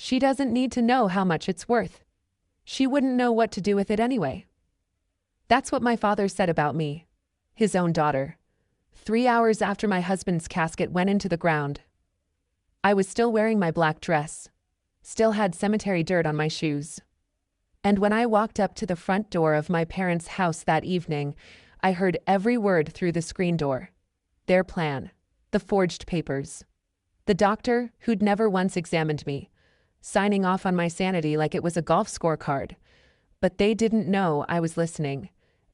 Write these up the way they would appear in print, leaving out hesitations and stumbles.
She doesn't need to know how much it's worth. She wouldn't know what to do with it anyway. That's what my father said about me, his own daughter. 3 hours after my husband's casket went into the ground. I was still wearing my black dress, still had cemetery dirt on my shoes. And when I walked up to the front door of my parents' house that evening, I heard every word through the screen door. Their plan, the forged papers. The doctor, who'd never once examined me, signing off on my sanity like it was a golf scorecard. But they didn't know I was listening,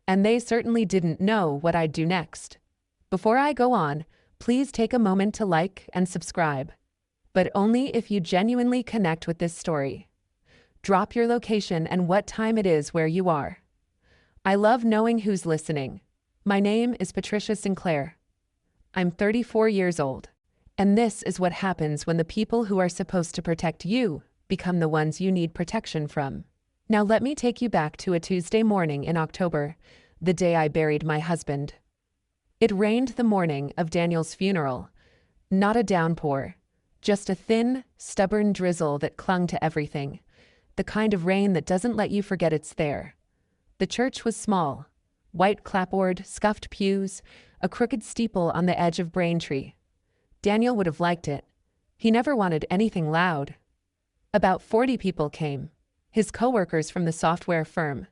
and they certainly didn't know what I'd do next. Before I go on, please take a moment to like and subscribe, but only if you genuinely connect with this story. Drop your location and what time it is where you are. I love knowing who's listening. My name is Patricia Sinclair. I'm 34 years old, and this is what happens when the people who are supposed to protect you become the ones you need protection from. Now let me take you back to a Tuesday morning in October, the day I buried my husband. It rained the morning of Daniel's funeral. Not a downpour, just a thin, stubborn drizzle that clung to everything. The kind of rain that doesn't let you forget it's there. The church was small. White clapboard, scuffed pews, a crooked steeple on the edge of Braintree. Daniel would have liked it. He never wanted anything loud. About 40 people came. His co-workers from the software firm.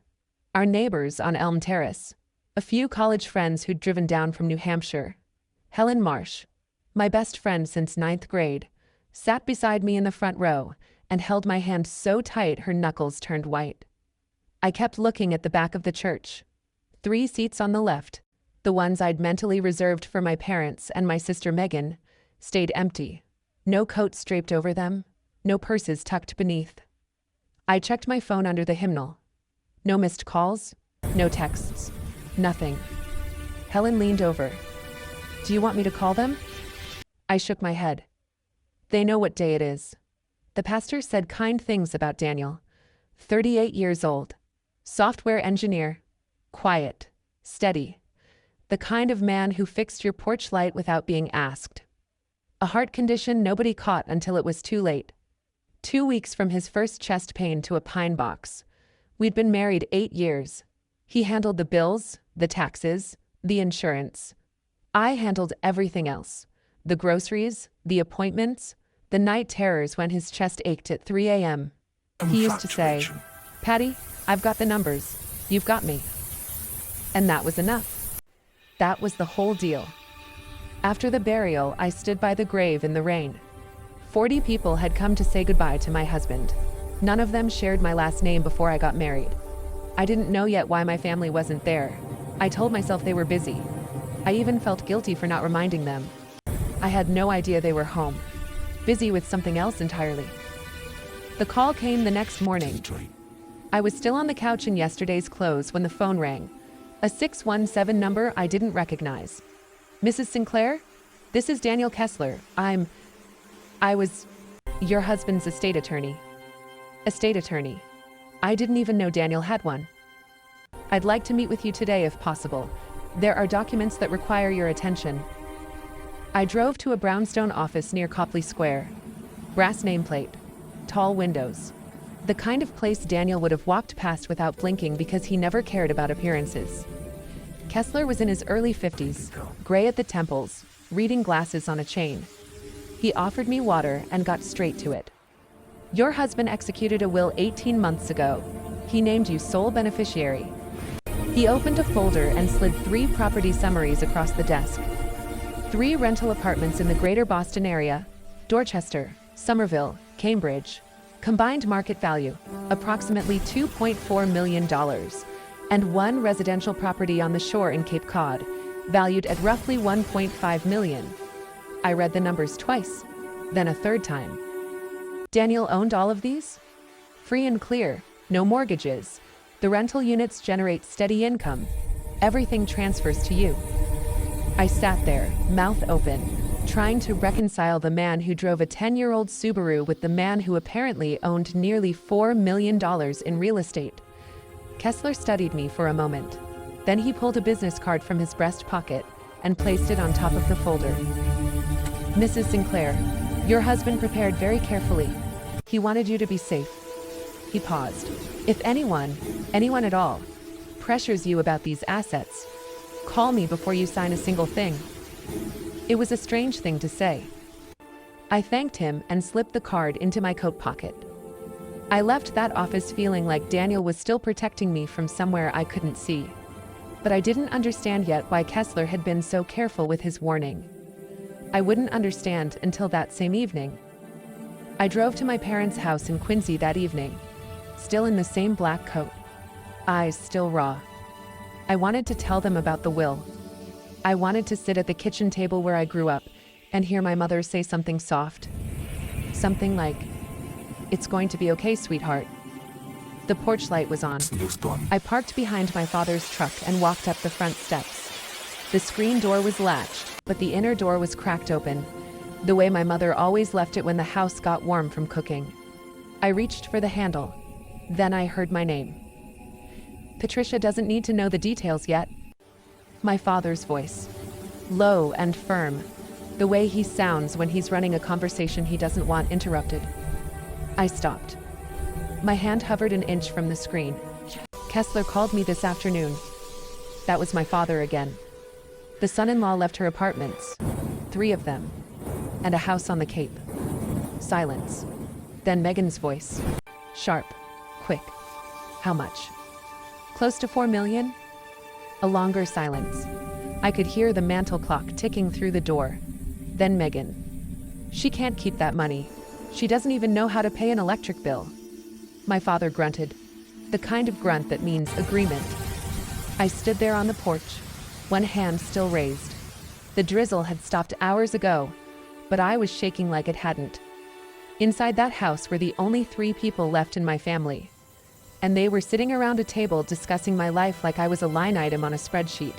Our neighbors on Elm Terrace. A few college friends who'd driven down from New Hampshire. Helen Marsh, my best friend since 9th grade, sat beside me in the front row and held my hand so tight her knuckles turned white. I kept looking at the back of the church. 3 seats on the left, the ones I'd mentally reserved for my parents and my sister Megan, stayed empty. No coats draped over them, no purses tucked beneath. I checked my phone under the hymnal. No missed calls, no texts. Nothing. Helen leaned over. Do you want me to call them? I shook my head. They know what day it is. The pastor said kind things about Daniel. 38 years old. Software engineer. Quiet. Steady. The kind of man who fixed your porch light without being asked. A heart condition nobody caught until it was too late. 2 weeks from his first chest pain to a pine box. We'd been married 8 years. He handled the bills, the taxes, the insurance. I handled everything else. The groceries, the appointments, the night terrors when his chest ached at 3 a.m. He used to say, "Patty, I've got the numbers. You've got me." And that was enough. That was the whole deal. After the burial, I stood by the grave in the rain. 40 people had come to say goodbye to my husband. None of them shared my last name before I got married. I didn't know yet why my family wasn't there. I told myself they were busy. I even felt guilty for not reminding them. I had no idea they were home, busy with something else entirely. The call came the next morning. I was still on the couch in yesterday's clothes when the phone rang. A 617 number I didn't recognize. Mrs. Sinclair? This is Daniel Kessler. I was your husband's estate attorney. Estate attorney. I didn't even know Daniel had one. I'd like to meet with you today if possible. There are documents that require your attention. I drove to a brownstone office near Copley Square. Brass nameplate. Tall windows. The kind of place Daniel would have walked past without blinking because he never cared about appearances. Kessler was in his early 50s, gray at the temples, reading glasses on a chain. He offered me water and got straight to it. Your husband executed a will 18 months ago. He named you sole beneficiary. He opened a folder and slid 3 property summaries across the desk. 3 rental apartments in the greater Boston area, Dorchester, Somerville, Cambridge. Combined market value, approximately $2.4 million. And 1 residential property on the shore in Cape Cod, valued at roughly $1.5 million. I read the numbers twice, then a third time. Daniel owned all of these? Free and clear, no mortgages. The rental units generate steady income. Everything transfers to you. I sat there, mouth open, trying to reconcile the man who drove a 10-year-old Subaru with the man who apparently owned nearly $4 million in real estate. Kessler studied me for a moment. Then he pulled a business card from his breast pocket and placed it on top of the folder. Mrs. Sinclair, your husband prepared very carefully. He wanted you to be safe. He paused. If anyone at all, pressures you about these assets, call me before you sign a single thing. It was a strange thing to say. I thanked him and slipped the card into my coat pocket. I left that office feeling like Daniel was still protecting me from somewhere I couldn't see. But I didn't understand yet why Kessler had been so careful with his warning. I wouldn't understand until that same evening. I drove to my parents' house in Quincy that evening, still in the same black coat, eyes still raw. I wanted to tell them about the will. I wanted to sit at the kitchen table where I grew up and hear my mother say something soft. Something like, "It's going to be okay, sweetheart." The porch light was on. I parked behind my father's truck and walked up the front steps. The screen door was latched, but the inner door was cracked open, the way my mother always left it when the house got warm from cooking. I reached for the handle. Then I heard my name. Patricia doesn't need to know the details yet. My father's voice. Low and firm, the way he sounds when he's running a conversation he doesn't want interrupted. I stopped. My hand hovered an inch from the screen. Kessler called me this afternoon. That was my father again. The son-in-law left her apartments, 3 of them, and a house on the Cape. Silence. Then Megan's voice. Sharp. Quick. How much? Close to 4 million? A longer silence. I could hear the mantel clock ticking through the door. Then Megan. She can't keep that money. She doesn't even know how to pay an electric bill. My father grunted. The kind of grunt that means agreement. I stood there on the porch, one hand still raised. The drizzle had stopped hours ago, but I was shaking like it hadn't. Inside that house were the only 3 people left in my family. And they were sitting around a table discussing my life like I was a line item on a spreadsheet.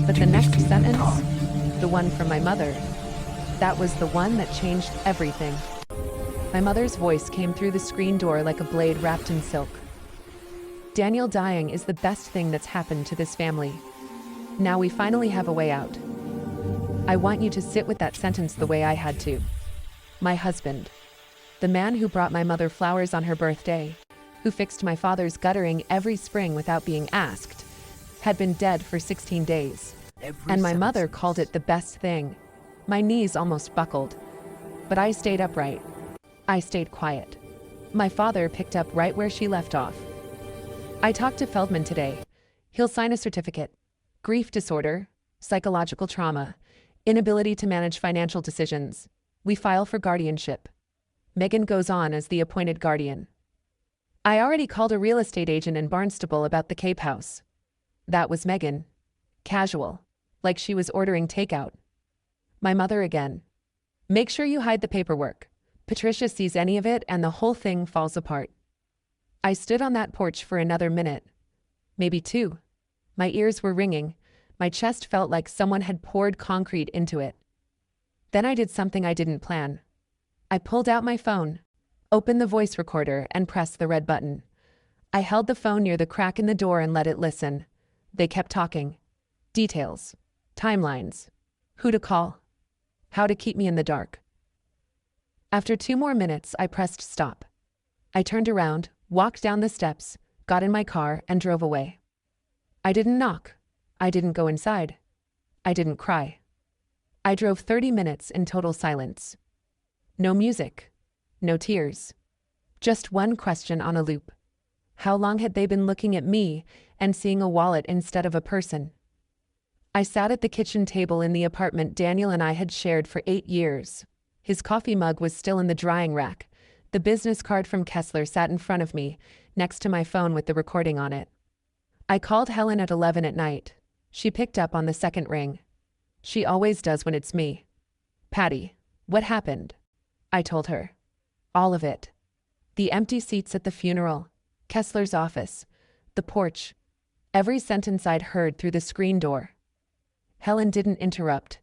But the next sentence, the one from my mother, that was the one that changed everything. My mother's voice came through the screen door like a blade wrapped in silk. Daniel dying is the best thing that's happened to this family. Now we finally have a way out. I want you to sit with that sentence the way I had to. My husband, the man who brought my mother flowers on her birthday, who fixed my father's guttering every spring without being asked, had been dead for 16 days. And my mother called it the best thing. My knees almost buckled. But I stayed upright. I stayed quiet. My father picked up right where she left off. I talked to Feldman today. He'll sign a certificate. Grief disorder, psychological trauma, inability to manage financial decisions. We file for guardianship. Megan goes on as the appointed guardian. I already called a real estate agent in Barnstable about the Cape House. That was Megan. Casual, like she was ordering takeout. My mother again. Make sure you hide the paperwork. Patricia sees any of it and the whole thing falls apart. I stood on that porch for another minute. Maybe 2. My ears were ringing. My chest felt like someone had poured concrete into it. Then I did something I didn't plan. I pulled out my phone, opened the voice recorder, and pressed the red button. I held the phone near the crack in the door and let it listen. They kept talking. Details. Timelines. Who to call. How to keep me in the dark. After 2 more minutes, I pressed stop. I turned around, walked down the steps, got in my car, and drove away. I didn't knock. I didn't go inside. I didn't cry. I drove 30 minutes in total silence. No music. No tears. Just one question on a loop. How long had they been looking at me and seeing a wallet instead of a person? I sat at the kitchen table in the apartment Daniel and I had shared for 8 years. His coffee mug was still in the drying rack. The business card from Kessler sat in front of me, next to my phone with the recording on it. I called Helen at 11 at night. She picked up on the second ring. She always does when it's me. Patty, what happened? I told her. All of it. The empty seats at the funeral, Kessler's office, the porch, every sentence I'd heard through the screen door. Helen didn't interrupt.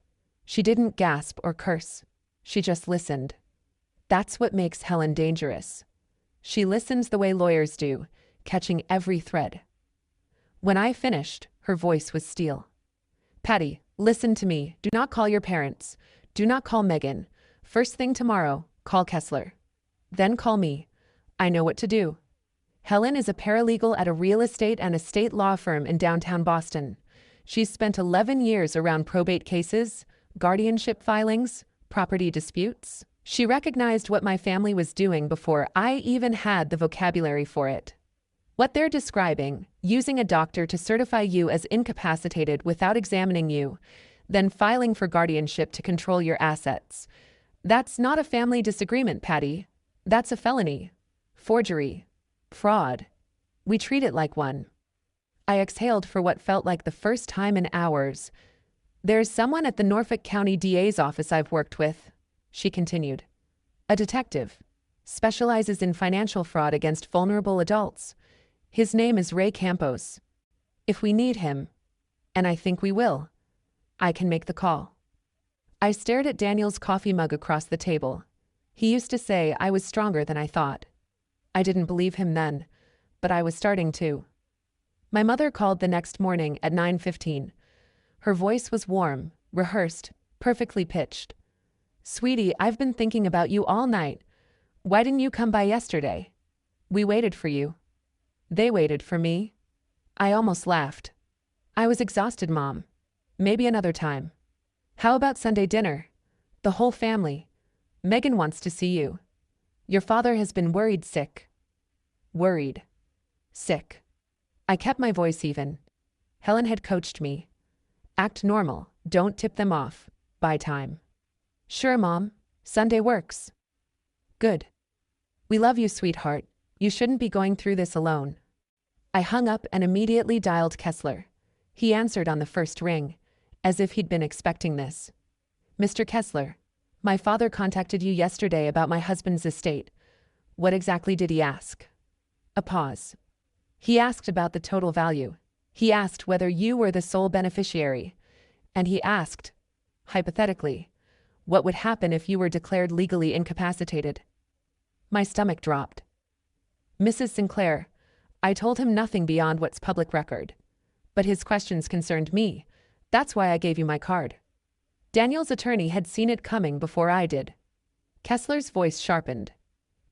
She didn't gasp or curse. She just listened. That's what makes Helen dangerous. She listens the way lawyers do, catching every thread. When I finished, her voice was steel. Patty, listen to me. Do not call your parents. Do not call Megan. First thing tomorrow, call Kessler. Then call me. I know what to do. Helen is a paralegal at a real estate and estate law firm in downtown Boston. She's spent 11 years around probate cases, guardianship filings, property disputes. She recognized what my family was doing before I even had the vocabulary for it. What they're describing, using a doctor to certify you as incapacitated without examining you, then filing for guardianship to control your assets. That's not a family disagreement, Patty. That's a felony. Forgery. Fraud. We treat it like one. I exhaled for what felt like the first time in hours. There's someone at the Norfolk County DA's office I've worked with, she continued. A detective. Specializes in financial fraud against vulnerable adults. His name is Ray Campos. If we need him, and I think we will, I can make the call. I stared at Daniel's coffee mug across the table. He used to say I was stronger than I thought. I didn't believe him then, but I was starting to. My mother called the next morning at 9:15. Her voice was warm, rehearsed, perfectly pitched. Sweetie, I've been thinking about you all night. Why didn't you come by yesterday? We waited for you. They waited for me. I almost laughed. I was exhausted, Mom. Maybe another time. How about Sunday dinner? The whole family. Megan wants to see you. Your father has been worried sick. Worried. Sick. I kept my voice even. Helen had coached me. Act normal, don't tip them off. Buy time. Sure, Mom. Sunday works. Good. We love you, sweetheart. You shouldn't be going through this alone. I hung up and immediately dialed Kessler. He answered on the first ring, as if he'd been expecting this. Mr. Kessler, my father contacted you yesterday about my husband's estate. What exactly did he ask? A pause. He asked about the total value. He asked whether you were the sole beneficiary. And he asked, hypothetically, what would happen if you were declared legally incapacitated? My stomach dropped. Mrs. Sinclair, I told him nothing beyond what's public record. But his questions concerned me. That's why I gave you my card. Daniel's attorney had seen it coming before I did. Kessler's voice sharpened.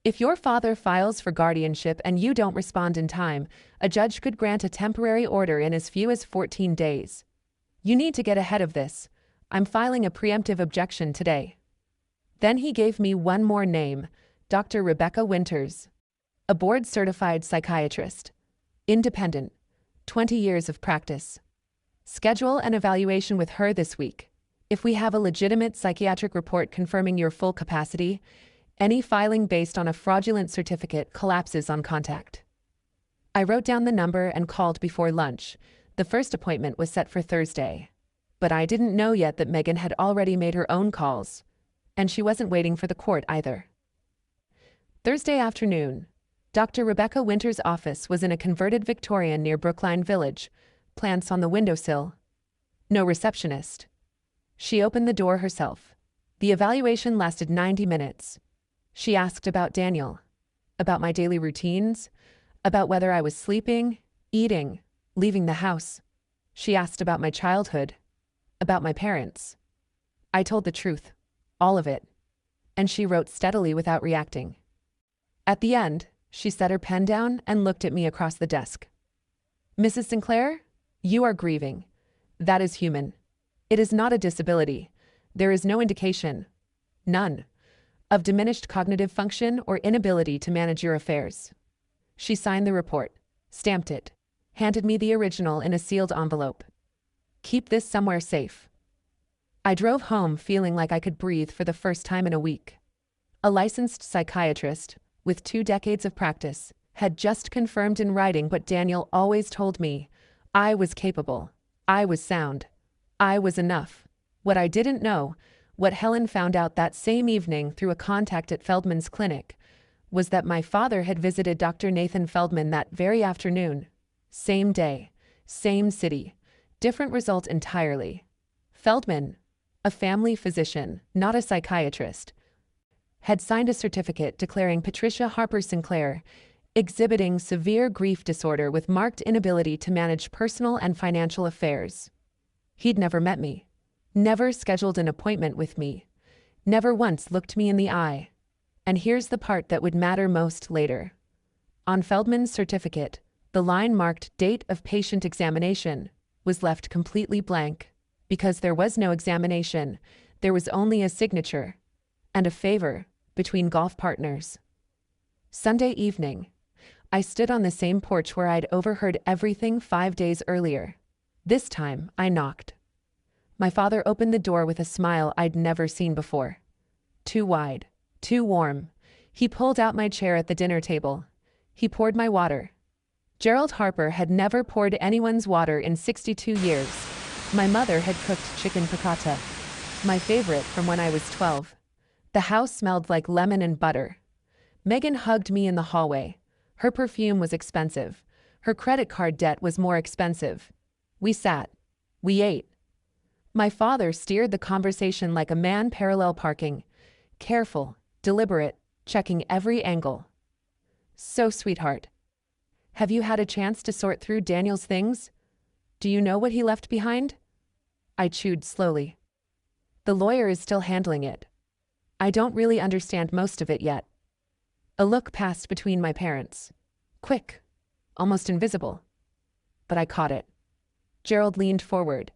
If your father files for guardianship and you don't respond in time, a judge could grant a temporary order in as few as 14 days. You need to get ahead of this. I'm filing a preemptive objection today. Then he gave me one more name, Dr. Rebecca Winters. A board-certified psychiatrist. Independent. 20 years of practice. Schedule an evaluation with her this week. If we have a legitimate psychiatric report confirming your full capacity, any filing based on a fraudulent certificate collapses on contact. I wrote down the number and called before lunch. The first appointment was set for Thursday. But I didn't know yet that Megan had already made her own calls. And she wasn't waiting for the court either. Thursday afternoon, Dr. Rebecca Winters' office was in a converted Victorian near Brookline Village, plants on the windowsill. No receptionist. She opened the door herself. The evaluation lasted 90 minutes. She asked about Daniel, about my daily routines, about whether I was sleeping, eating, leaving the house. She asked about my childhood, about my parents. I told the truth, all of it, and she wrote steadily without reacting. At the end, she set her pen down and looked at me across the desk. Mrs. Sinclair, you are grieving. That is human. It is not a disability. There is no indication, none, of diminished cognitive function or inability to manage your affairs. She signed the report, stamped it, handed me the original in a sealed envelope. Keep this somewhere safe. I drove home feeling like I could breathe for the first time in a week. A licensed psychiatrist, with 2 decades of practice, had just confirmed in writing what Daniel always told me. I was capable. I was sound. I was enough. What I didn't know, what Helen found out that same evening through a contact at Feldman's clinic, was that my father had visited Dr. Nathan Feldman that very afternoon. Same day, same city, different result entirely. Feldman, a family physician, not a psychiatrist, had signed a certificate declaring Patricia Harper Sinclair exhibiting severe grief disorder with marked inability to manage personal and financial affairs. He'd never met me, never scheduled an appointment with me, never once looked me in the eye. And here's the part that would matter most later. On Feldman's certificate, the line marked "Date of Patient Examination" was left completely blank. Because there was no examination, there was only a signature and a favor between golf partners. Sunday evening, I stood on the same porch where I'd overheard everything 5 days earlier. This time, I knocked. My father opened the door with a smile I'd never seen before. Too wide, too warm. He pulled out my chair at the dinner table. He poured my water. Gerald Harper had never poured anyone's water in 62 years. My mother had cooked chicken piccata, my favorite from when I was 12. The house smelled like lemon and butter. Megan hugged me in the hallway. Her perfume was expensive. Her credit card debt was more expensive. We sat. We ate. My father steered the conversation like a man parallel parking. Careful, deliberate, checking every angle. So, sweetheart, have you had a chance to sort through Daniel's things? Do you know what he left behind? I chewed slowly. The lawyer is still handling it. I don't really understand most of it yet. A look passed between my parents. Quick, almost invisible. But I caught it. Gerald leaned forward.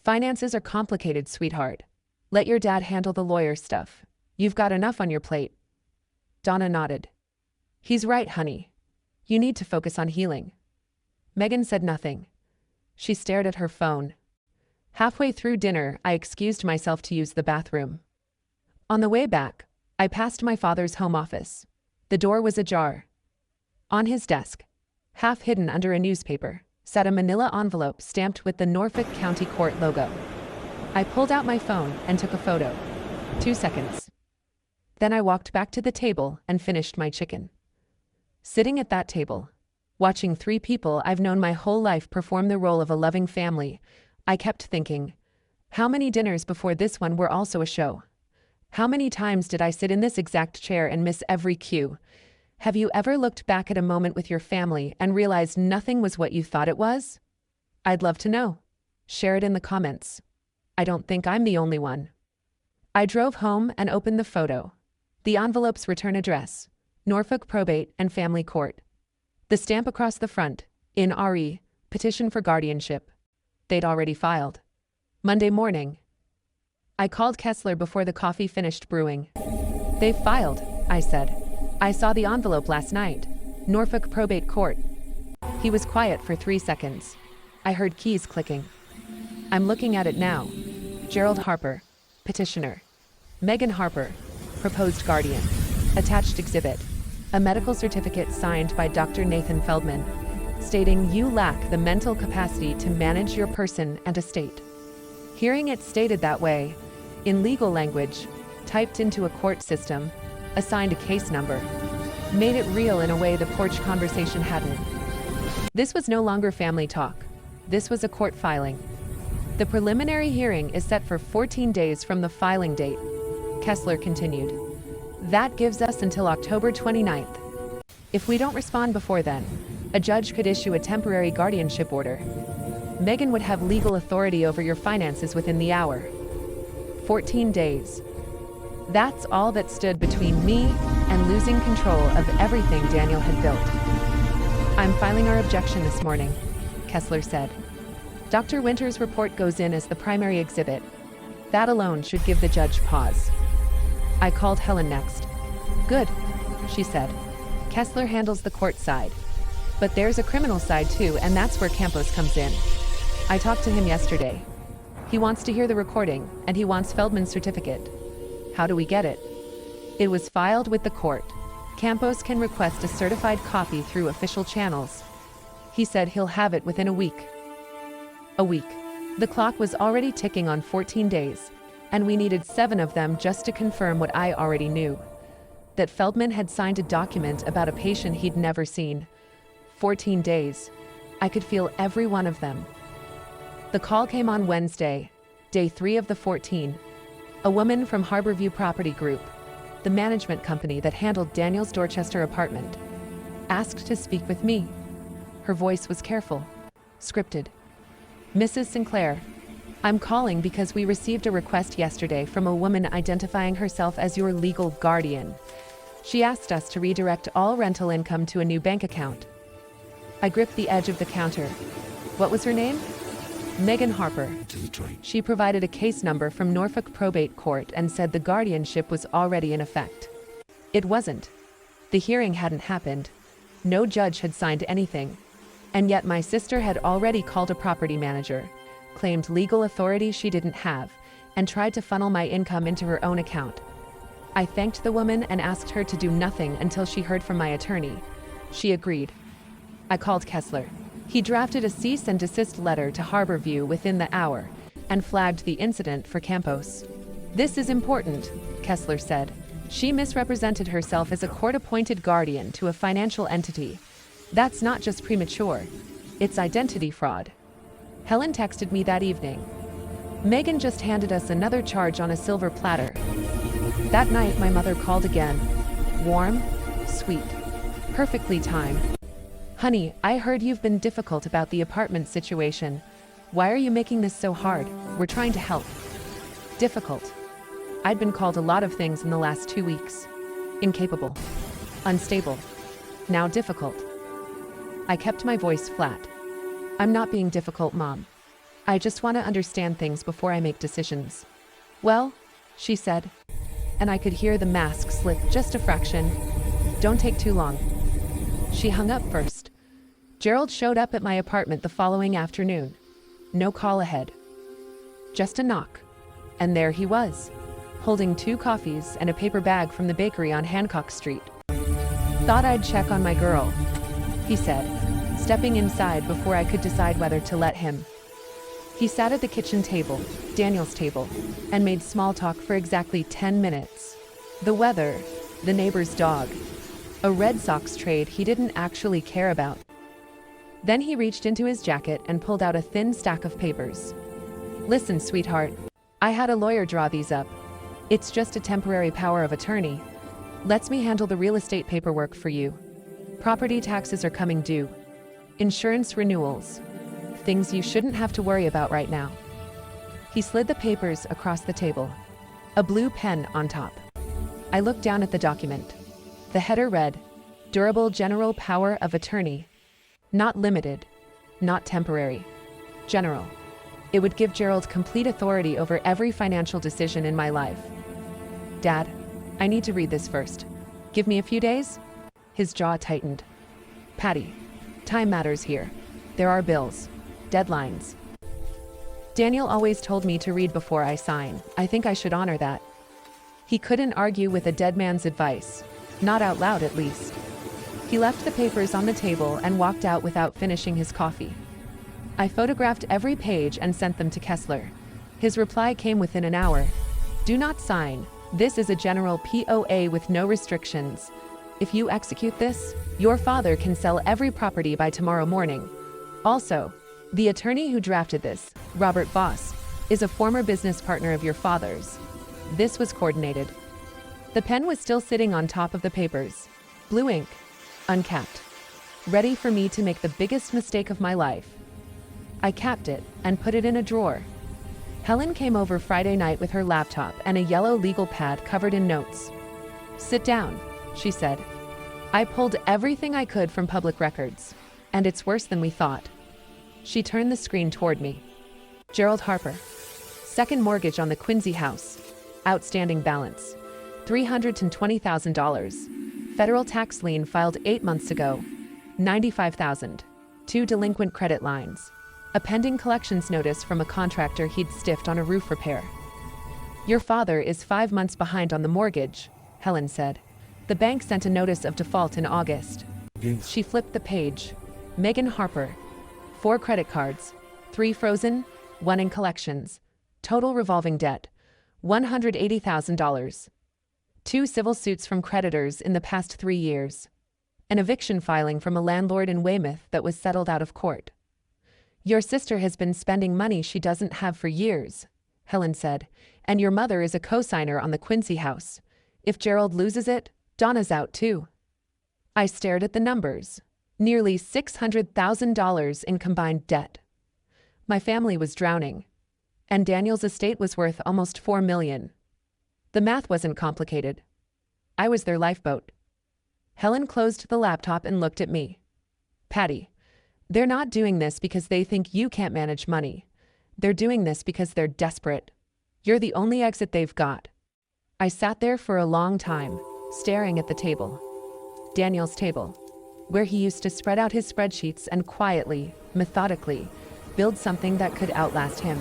Finances are complicated, sweetheart. Let your dad handle the lawyer stuff. You've got enough on your plate. Donna nodded. He's right, honey. You need to focus on healing. Megan said nothing. She stared at her phone. Halfway through dinner, I excused myself to use the bathroom. On the way back, I passed my father's home office. The door was ajar. On his desk, half hidden under a newspaper, sat a manila envelope stamped with the Norfolk County Court logo. I pulled out my phone and took a photo. 2 seconds. Then I walked back to the table and finished my chicken. Sitting at that table, watching 3 people I've known my whole life perform the role of a loving family, I kept thinking, how many dinners before this one were also a show? How many times did I sit in this exact chair and miss every cue? Have you ever looked back at a moment with your family and realized nothing was what you thought it was? I'd love to know. Share it in the comments. I don't think I'm the only one. I drove home and opened the photo. The envelope's return address, Norfolk Probate and Family Court. The stamp across the front, in RE, petition for guardianship. They'd already filed. Monday morning. I called Kessler before the coffee finished brewing. They've filed, I said. I saw the envelope last night. Norfolk Probate Court. He was quiet for 3 seconds. I heard keys clicking. I'm looking at it now. Gerald Harper, petitioner. Megan Harper, proposed guardian. Attached exhibit. A medical certificate signed by Dr. Nathan Feldman, stating you lack the mental capacity to manage your person and estate. Hearing it stated that way, in legal language, typed into a court system, assigned a case number, made it real in a way the porch conversation hadn't. This was no longer family talk. This was a court filing. The preliminary hearing is set for 14 days from the filing date, Kessler continued. That gives us until October 29th. If we don't respond before then, a judge could issue a temporary guardianship order. Megan would have legal authority over your finances within the hour. 14 days. That's all that stood between me and losing control of everything Daniel had built. I'm filing our objection this morning, Kessler said. Dr. Winter's report goes in as the primary exhibit. That alone should give the judge pause. I called Helen next. Good, she said. Kessler handles the court side. But there's a criminal side too, and that's where Campos comes in. I talked to him yesterday. He wants to hear the recording, and he wants Feldman's certificate. How do we get it? It was filed with the court. Campos can request a certified copy through official channels. He said he'll have it within a week. A week. The clock was already ticking on 14 days, and we needed 7 of them just to confirm what I already knew. That Feldman had signed a document about a patient he'd never seen. 14 days. I could feel every one of them. The call came on Wednesday, day 3 of the 14. A woman from Harborview Property Group, the management company that handled Daniel's Dorchester apartment, asked to speak with me. Her voice was careful, scripted. Mrs. Sinclair, I'm calling because we received a request yesterday from a woman identifying herself as your legal guardian. She asked us to redirect all rental income to a new bank account. I gripped the edge of the counter. What was her name? Megan Harper. She provided a case number from Norfolk Probate Court and said the guardianship was already in effect. It wasn't. The hearing hadn't happened. No judge had signed anything. And yet my sister had already called a property manager, claimed legal authority she didn't have, and tried to funnel my income into her own account. I thanked the woman and asked her to do nothing until she heard from my attorney. She agreed. I called Kessler. He drafted a cease and desist letter to Harborview within the hour and flagged the incident for Campos. This is important, Kessler said. She misrepresented herself as a court-appointed guardian to a financial entity. That's not just premature, it's identity fraud. Helen texted me that evening. Megan just handed us another charge on a silver platter. That night, my mother called again. Warm, sweet, perfectly timed. Honey, I heard you've been difficult about the apartment situation. Why are you making this so hard? We're trying to help. Difficult. I'd been called a lot of things in the last 2 weeks. Incapable. Unstable. Now difficult. I kept my voice flat. I'm not being difficult, Mom. I just want to understand things before I make decisions. Well, she said, and I could hear the mask slip just a fraction. Don't take too long. She hung up first. Gerald showed up at my apartment the following afternoon. No call ahead. Just a knock. And there he was, holding 2 coffees and a paper bag from the bakery on Hancock Street. Thought I'd check on my girl, he said, stepping inside before I could decide whether to let him. He sat at the kitchen table, Daniel's table, and made small talk for exactly 10 minutes. The weather, the neighbor's dog, a Red Sox trade he didn't actually care about. Then he reached into his jacket and pulled out a thin stack of papers. Listen, sweetheart, I had a lawyer draw these up. It's just a temporary power of attorney. Lets me handle the real estate paperwork for you. Property taxes are coming due. Insurance renewals. Things you shouldn't have to worry about right now. He slid the papers across the table. A blue pen on top. I looked down at the document. The header read, Durable General Power of Attorney. Not limited. Not temporary. General. It would give Gerald complete authority over every financial decision in my life. Dad, I need to read this first. Give me a few days? His jaw tightened. Patty, time matters here. There are bills. Deadlines. Daniel always told me to read before I sign. I think I should honor that. He couldn't argue with a dead man's advice. Not out loud, at least. He left the papers on the table and walked out without finishing his coffee. I photographed every page and sent them to Kessler. His reply came within an hour. Do not sign. This is a general POA with no restrictions. If you execute this, your father can sell every property by tomorrow morning. Also, the attorney who drafted this, Robert Voss, is a former business partner of your father's. This was coordinated. The pen was still sitting on top of the papers. Blue ink, uncapped. Ready for me to make the biggest mistake of my life. I capped it and put it in a drawer. Helen came over Friday night with her laptop and a yellow legal pad covered in notes. Sit down, she said. I pulled everything I could from public records, and it's worse than we thought. She turned the screen toward me. Gerald Harper. Second mortgage on the Quincy house. Outstanding balance. $320,000. Federal tax lien filed 8 months ago. $95,000. 2 delinquent credit lines. A pending collections notice from a contractor he'd stiffed on a roof repair. Your father is 5 months behind on the mortgage, Helen said. The bank sent a notice of default in August. She flipped the page. Megan Harper. 4 credit cards. 3 frozen, 1 in collections. Total revolving debt. $180,000. 2 civil suits from creditors in the past 3 years. An eviction filing from a landlord in Weymouth that was settled out of court. Your sister has been spending money she doesn't have for years, Helen said, and your mother is a co-signer on the Quincy house. If Gerald loses it, Donna's out too. I stared at the numbers. Nearly $600,000 in combined debt. My family was drowning, and Daniel's estate was worth almost $4 million. The math wasn't complicated. I was their lifeboat. Helen closed the laptop and looked at me. Patty, they're not doing this because they think you can't manage money. They're doing this because they're desperate. You're the only exit they've got. I sat there for a long time, staring at the table. Daniel's table, where he used to spread out his spreadsheets and quietly, methodically, build something that could outlast him.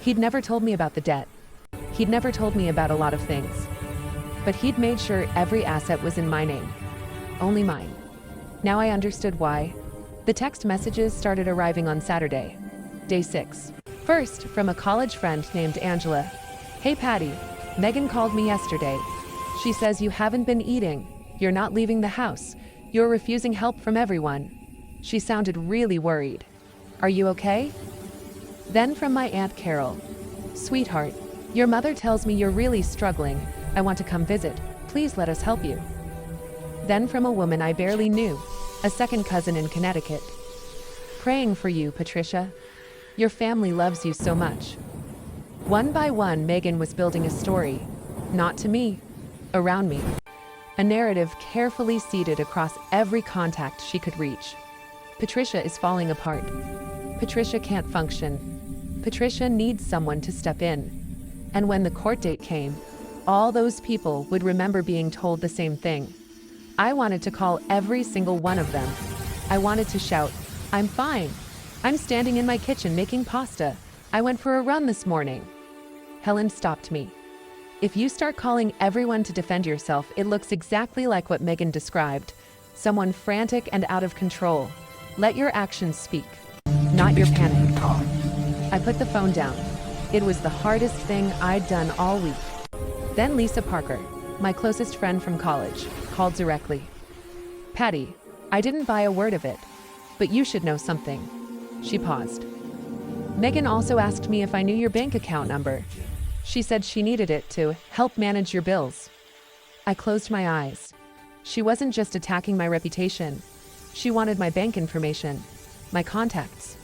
He'd never told me about the debt. He'd never told me about a lot of things. But he'd made sure every asset was in my name. Only mine. Now I understood why. The text messages started arriving on Saturday, day 6. First, from a college friend named Angela. Hey Patty, Megan called me yesterday. She says you haven't been eating, you're not leaving the house, you're refusing help from everyone. She sounded really worried. Are you okay? Then from my Aunt Carol. Sweetheart, your mother tells me you're really struggling. I want to come visit. Please let us help you. Then from a woman I barely knew, a second cousin in Connecticut. Praying for you, Patricia. Your family loves you so much. One by one, Megan was building a story, not to me, around me. A narrative carefully seeded across every contact she could reach. Patricia is falling apart. Patricia can't function. Patricia needs someone to step in. And when the court date came, all those people would remember being told the same thing. I wanted to call every single one of them. I wanted to shout, I'm fine. I'm standing in my kitchen making pasta. I went for a run this morning. Helen stopped me. If you start calling everyone to defend yourself, it looks exactly like what Megan described. Someone frantic and out of control. Let your actions speak, not your panic. I put the phone down. It was the hardest thing I'd done all week. Then Lisa Parker, my closest friend from college, called directly. Patty, I didn't buy a word of it, but you should know something. She paused. Megan also asked me if I knew your bank account number. She said she needed it to help manage your bills. I closed my eyes. She wasn't just attacking my reputation. She wanted my bank information, my contacts,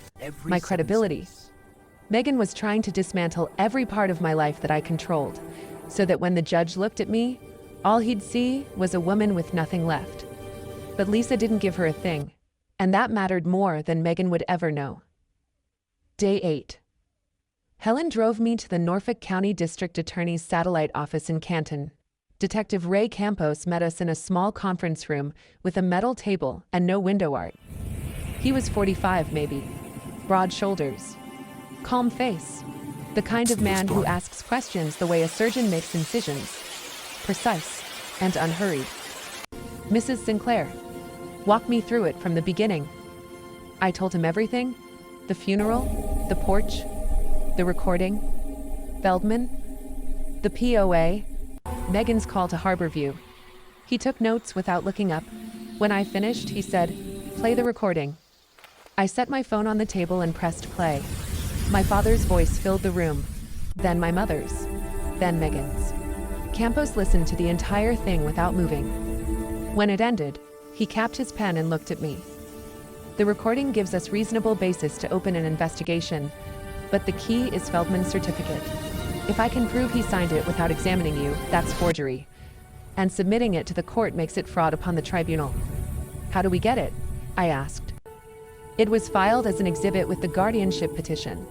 my credibility. Megan was trying to dismantle every part of my life that I controlled, so that when the judge looked at me, all he'd see was a woman with nothing left. But Lisa didn't give her a thing, and that mattered more than Megan would ever know. Day 8. Helen drove me to the Norfolk County District Attorney's satellite office in Canton. Detective Ray Campos met us in a small conference room with a metal table and no window art. He was 45 maybe, broad shoulders, calm face, the kind of man who asks questions the way a surgeon makes incisions, precise and unhurried. Mrs. Sinclair, walk me through it from the beginning. I told him everything, the funeral, the porch, the recording, Feldman, the POA, Megan's call to Harborview. He took notes without looking up. When I finished, he said, play the recording. I set my phone on the table and pressed play. My father's voice filled the room, then my mother's, then Megan's. Campos listened to the entire thing without moving. When it ended, he capped his pen and looked at me. The recording gives us reasonable basis to open an investigation, but the key is Feldman's certificate. If I can prove he signed it without examining you, that's forgery. And submitting it to the court makes it fraud upon the tribunal. How do we get it? I asked. It was filed as an exhibit with the guardianship petition.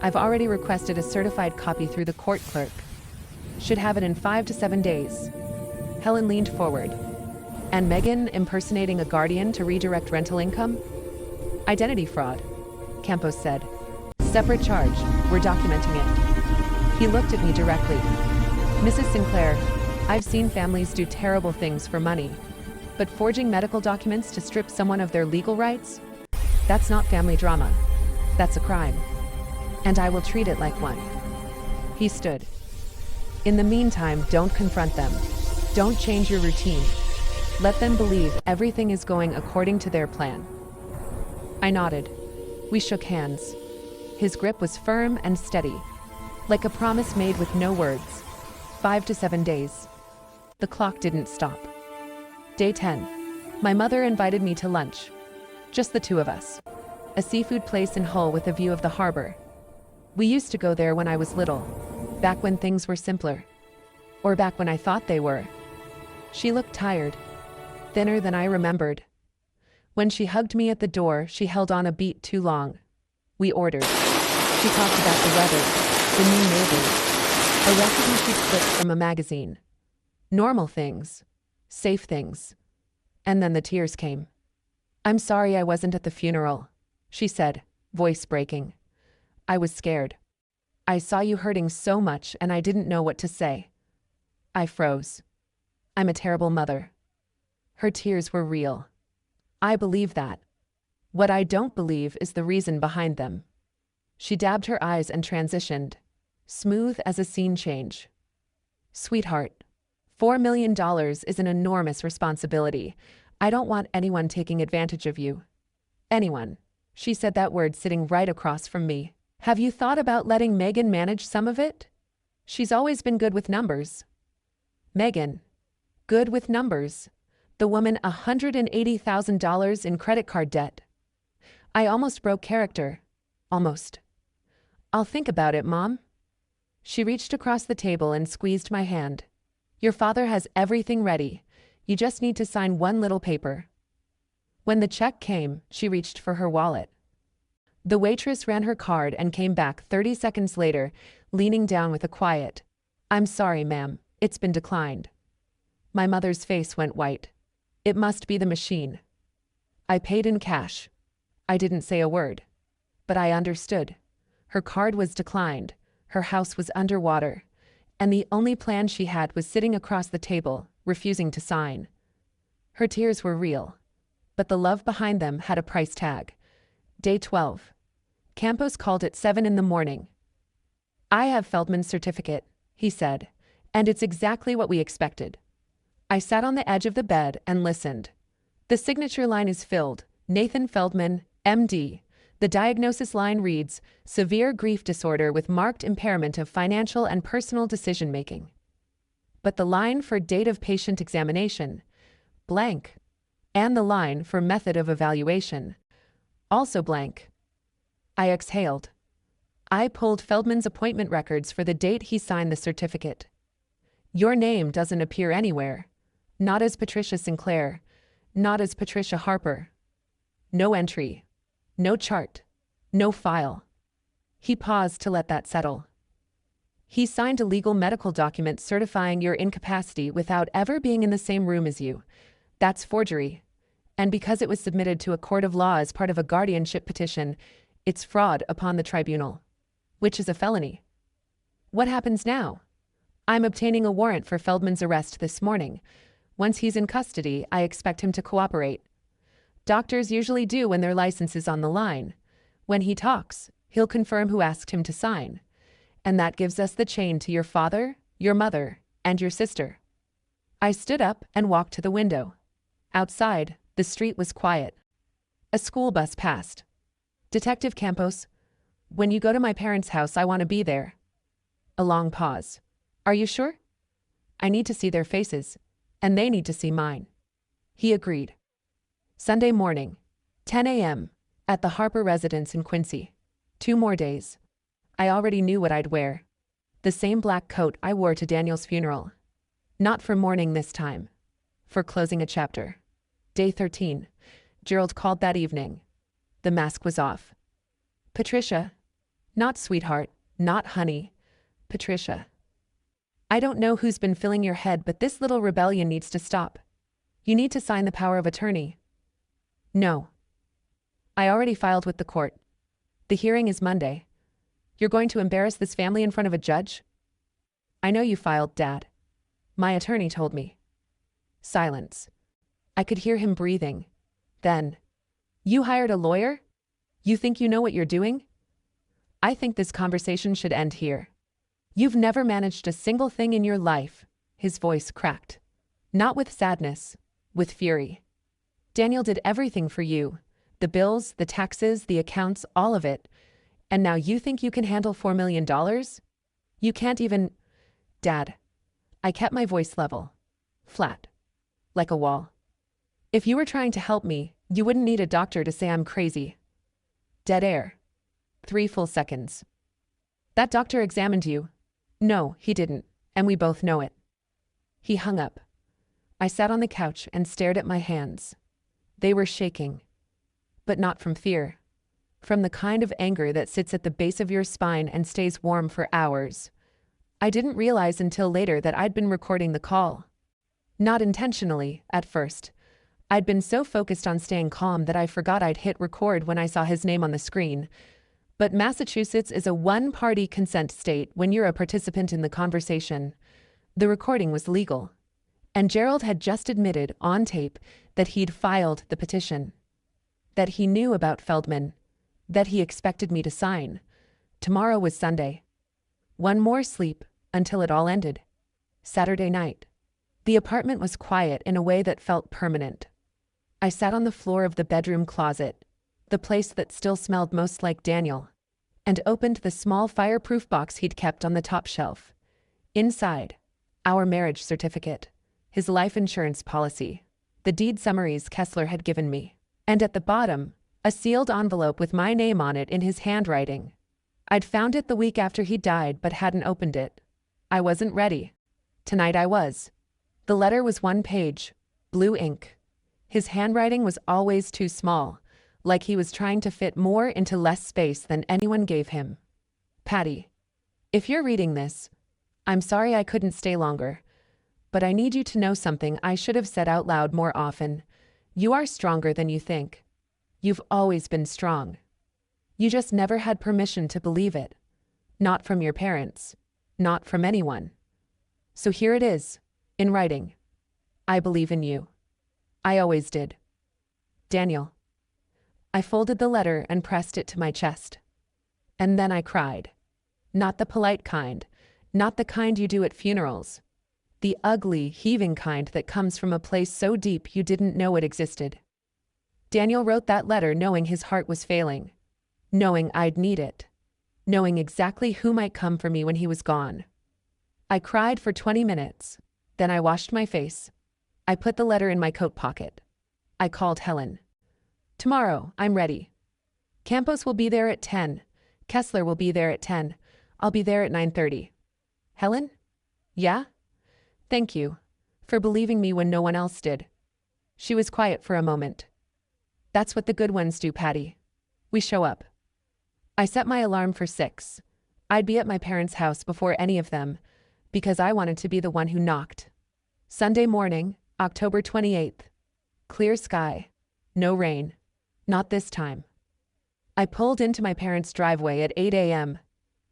I've already requested a certified copy through the court clerk. Should have it in 5 to 7 days. Helen leaned forward. And Megan impersonating a guardian to redirect rental income? Identity fraud, Campos said. Separate charge, we're documenting it. He looked at me directly. Mrs. Sinclair, I've seen families do terrible things for money, but forging medical documents to strip someone of their legal rights? That's not family drama. That's a crime. And I will treat it like one. He stood. In the meantime, don't confront them. Don't change your routine. Let them believe everything is going according to their plan. I nodded. We shook hands. His grip was firm and steady, like a promise made with no words. 5 to 7 days. The clock didn't stop. Day 10. My mother invited me to lunch. Just the two of us. A seafood place in Hull with a view of the harbor. We used to go there when I was little, back when things were simpler. Or back when I thought they were. She looked tired. thinner than I remembered. When she hugged me at the door, she held on a beat too long. We ordered. She talked about the weather, the new neighbors, a recipe she'd clipped from a magazine. Normal things. Safe things. And then the tears came. "I'm sorry I wasn't at the funeral," she said, voice breaking. "I was scared. I saw you hurting so much and I didn't know what to say." I froze. I'm a terrible mother. Her tears were real. I believe that. What I don't believe is the reason behind them. She dabbed her eyes and transitioned, smooth as a scene change. "Sweetheart, $4 million is an enormous responsibility. I don't want anyone taking advantage of you. Anyone." She said that word sitting right across from me. "Have you thought about letting Megan manage some of it? She's always been good with numbers." Megan. Good with numbers. The woman $180,000 in credit card debt. I almost broke character. Almost. "I'll think about it, Mom." She reached across the table and squeezed my hand. "Your father has everything ready. You just need to sign one little paper." When the check came, she reached for her wallet. The waitress ran her card and came back 30 seconds later, leaning down with a quiet, "I'm sorry, ma'am, it's been declined." My mother's face went white. It must be the machine. I paid in cash. I didn't say a word. But I understood. Her card was declined, her house was underwater, and the only plan she had was sitting across the table, refusing to sign. Her tears were real. But the love behind them had a price tag. Day 12. Campos called at 7 in the morning. "I have Feldman's certificate," he said, "and it's exactly what we expected." I sat on the edge of the bed and listened. The signature line is filled, Nathan Feldman, MD. The diagnosis line reads, "Severe grief disorder with marked impairment of financial and personal decision-making." But the line for date of patient examination, blank. And the line for method of evaluation, also blank. I exhaled. I pulled Feldman's appointment records for the date he signed the certificate. Your name doesn't appear anywhere. Not as Patricia Sinclair. Not as Patricia Harper. No entry. No chart. No file. He paused to let that settle. He signed a legal medical document certifying your incapacity without ever being in the same room as you. That's forgery. And because it was submitted to a court of law as part of a guardianship petition, it's fraud upon the tribunal. Which is a felony. What happens now? I'm obtaining a warrant for Feldman's arrest this morning. Once he's in custody, I expect him to cooperate. Doctors usually do when their license is on the line. When he talks, he'll confirm who asked him to sign. And that gives us the chain to your father, your mother, and your sister. I stood up and walked to the window. Outside, the street was quiet. A school bus passed. "Detective Campos, when you go to my parents' house, I want to be there." A long pause. "Are you sure?" "I need to see their faces, and they need to see mine." He agreed. Sunday morning, 10 a.m., at the Harper residence in Quincy. 2 more days. I already knew what I'd wear. The same black coat I wore to Daniel's funeral. Not for mourning this time. For closing a chapter. Day 13. Gerald called that evening. The mask was off. "Patricia." Not sweetheart, not honey. Patricia. "I don't know who's been filling your head, but this little rebellion needs to stop. You need to sign the power of attorney." "No. I already filed with the court. The hearing is Monday. You're going to embarrass this family in front of a judge?" "I know you filed, Dad. My attorney told me." Silence. I could hear him breathing. Then, "You hired a lawyer? You think you know what you're doing?" "I think this conversation should end here. You've never managed a single thing in your life." His voice cracked. Not with sadness, with fury. "Daniel did everything for you. The bills, the taxes, the accounts, all of it. And now you think you can handle $4 million? You can't even—" "Dad." I kept my voice level. Flat. Like a wall. "If you were trying to help me, you wouldn't need a doctor to say I'm crazy." Dead air. 3 full seconds. "That doctor examined you." "No, he didn't, and we both know it." He hung up. I sat on the couch and stared at my hands. They were shaking. But not from fear. From the kind of anger that sits at the base of your spine and stays warm for hours. I didn't realize until later that I'd been recording the call. Not intentionally, at first. I'd been so focused on staying calm that I forgot I'd hit record when I saw his name on the screen. But Massachusetts is a one-party consent state when you're a participant in the conversation. The recording was legal. And Gerald had just admitted, on tape, that he'd filed the petition. That he knew about Feldman. That he expected me to sign. Tomorrow was Sunday. One more sleep, until it all ended. Saturday night. The apartment was quiet in a way that felt permanent. I sat on the floor of the bedroom closet, the place that still smelled most like Daniel, and opened the small fireproof box he'd kept on the top shelf. Inside, our marriage certificate, his life insurance policy, the deed summaries Kessler had given me, and at the bottom, a sealed envelope with my name on it in his handwriting. I'd found it the week after he died but hadn't opened it. I wasn't ready. Tonight I was. The letter was one page, blue ink. His handwriting was always too small, like he was trying to fit more into less space than anyone gave him. Patty, if you're reading this, I'm sorry I couldn't stay longer, but I need you to know something I should have said out loud more often. You are stronger than you think. You've always been strong. You just never had permission to believe it. Not from your parents. Not from anyone. So here it is, in writing. I believe in you. I always did. Daniel. I folded the letter and pressed it to my chest. And then I cried. Not the polite kind. Not the kind you do at funerals. The ugly, heaving kind that comes from a place so deep you didn't know it existed. Daniel wrote that letter knowing his heart was failing. Knowing I'd need it. Knowing exactly who might come for me when he was gone. I cried for 20 minutes. Then I washed my face. I put the letter in my coat pocket. I called Helen. Tomorrow, I'm ready. Campos will be there at 10. Kessler will be there at 10. I'll be there at 9:30. Helen? Yeah? Thank you. For believing me when no one else did. She was quiet for a moment. That's what the good ones do, Patty. We show up. I set my alarm for 6. I'd be at my parents' house before any of them, because I wanted to be the one who knocked. Sunday morning, October 28th. Clear sky. No rain. Not this time. I pulled into my parents' driveway at 8 a.m.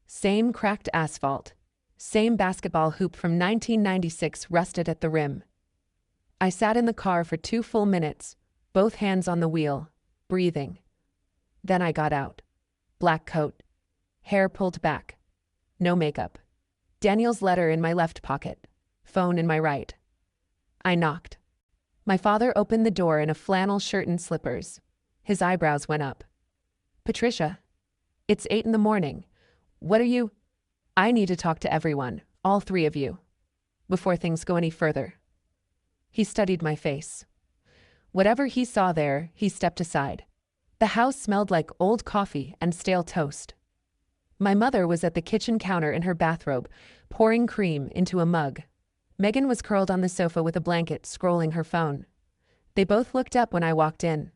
Same cracked asphalt. Same basketball hoop from 1996 rusted at the rim. I sat in the car for 2 full minutes, both hands on the wheel, breathing. Then I got out. Black coat. Hair pulled back. No makeup. Daniel's letter in my left pocket. Phone in my right. I knocked. My father opened the door in a flannel shirt and slippers. His eyebrows went up. Patricia. It's 8 in the morning. What are you? I need to talk to everyone, all 3 of you, before things go any further. He studied my face. Whatever he saw there, he stepped aside. The house smelled like old coffee and stale toast. My mother was at the kitchen counter in her bathrobe, pouring cream into a mug. Megan was curled on the sofa with a blanket, scrolling her phone. They both looked up when I walked in.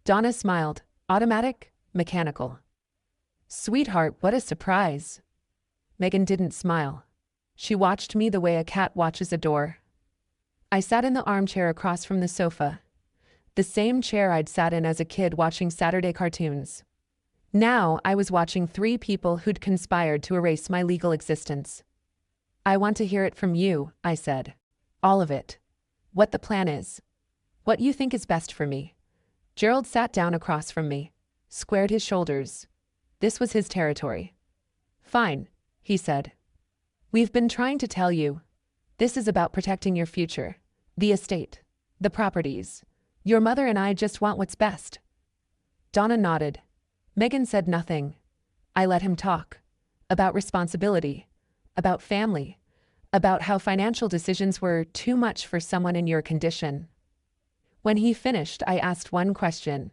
Donna smiled, automatic, mechanical. Sweetheart, what a surprise. Megan didn't smile. She watched me the way a cat watches a door. I sat in the armchair across from the sofa. The same chair I'd sat in as a kid watching Saturday cartoons. Now I was watching 3 people who'd conspired to erase my legal existence. I want to hear it from you, I said. All of it. What the plan is. What you think is best for me. Gerald sat down across from me, squared his shoulders. This was his territory. Fine, he said. We've been trying to tell you. This is about protecting your future. The estate. The properties. Your mother and I just want what's best. Donna nodded. Megan said nothing. I let him talk. About responsibility. About family. About how financial decisions were too much for someone in your condition. When he finished, I asked one question.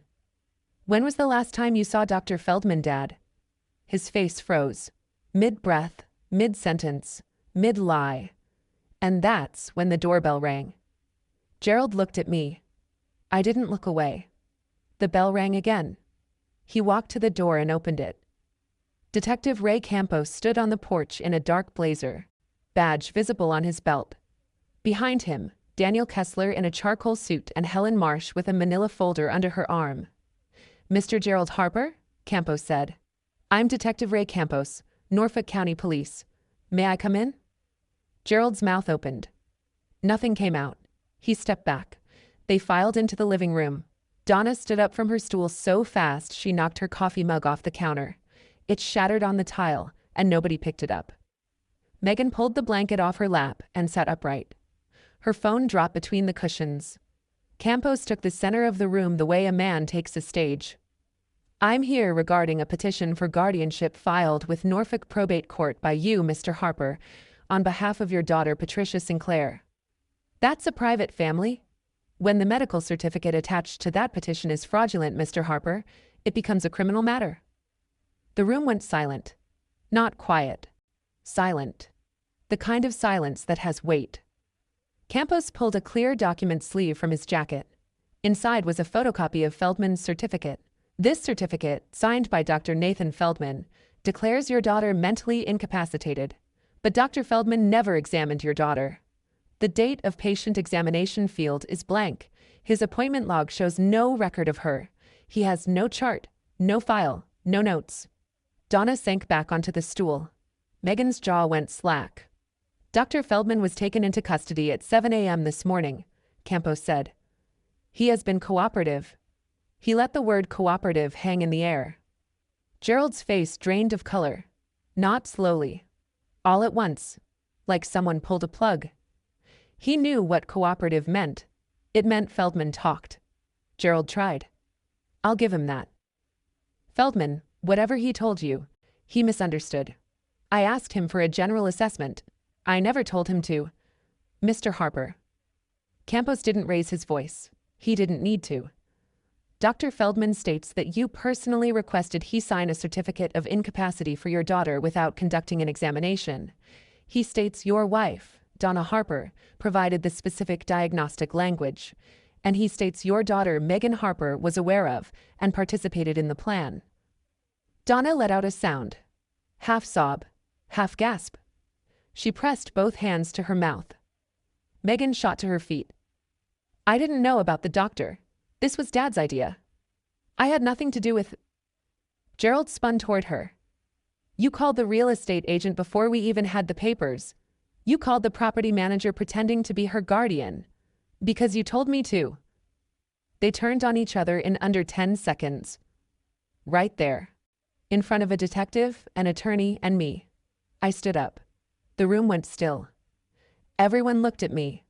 When was the last time you saw Dr. Feldman, Dad? His face froze. Mid-breath, mid-sentence, mid-lie. And that's when the doorbell rang. Gerald looked at me. I didn't look away. The bell rang again. He walked to the door and opened it. Detective Ray Campos stood on the porch in a dark blazer, badge visible on his belt. Behind him, Daniel Kessler in a charcoal suit and Helen Marsh with a manila folder under her arm. "Mr. Gerald Harper?" Campos said. "I'm Detective Ray Campos, Norfolk County Police. May I come in?" Gerald's mouth opened. Nothing came out. He stepped back. They filed into the living room. Donna stood up from her stool so fast she knocked her coffee mug off the counter. It shattered on the tile, and nobody picked it up. Megan pulled the blanket off her lap and sat upright. Her phone dropped between the cushions. Campos took the center of the room the way a man takes a stage. "I'm here regarding a petition for guardianship filed with Norfolk Probate Court by you, Mr. Harper, on behalf of your daughter Patricia Sinclair. That's a private family. When the medical certificate attached to that petition is fraudulent, Mr. Harper, it becomes a criminal matter." The room went silent. Not quiet. Silent. The kind of silence that has weight. Campos pulled a clear document sleeve from his jacket. Inside was a photocopy of Feldman's certificate. "This certificate, signed by Dr. Nathan Feldman, declares your daughter mentally incapacitated. But Dr. Feldman never examined your daughter. The date of patient examination field is blank. His appointment log shows no record of her. He has no chart, no file, no notes." Donna sank back onto the stool. Megan's jaw went slack. "Dr. Feldman was taken into custody at 7 a.m. this morning," Campos said. "He has been cooperative." He let the word cooperative hang in the air. Gerald's face drained of color. Not slowly. All at once. Like someone pulled a plug. He knew what cooperative meant. It meant Feldman talked. Gerald tried. "I'll give him that." "Feldman, whatever he told you, he misunderstood. I asked him for a general assessment. I never told him to." "Mr. Harper." Campos didn't raise his voice. He didn't need to. "Dr. Feldman states that you personally requested he sign a certificate of incapacity for your daughter without conducting an examination. He states your wife, Donna Harper, provided the specific diagnostic language. And he states your daughter, Megan Harper, was aware of and participated in the plan." Donna let out a sound. Half sob, half gasp. She pressed both hands to her mouth. Megan shot to her feet. "I didn't know about the doctor. This was Dad's idea. I had nothing to do with..." Gerald spun toward her. "You called the real estate agent before we even had the papers. You called the property manager pretending to be her guardian. Because you told me to." They turned on each other in under 10 seconds. Right there. In front of a detective, an attorney, and me. I stood up. The room went still. Everyone looked at me.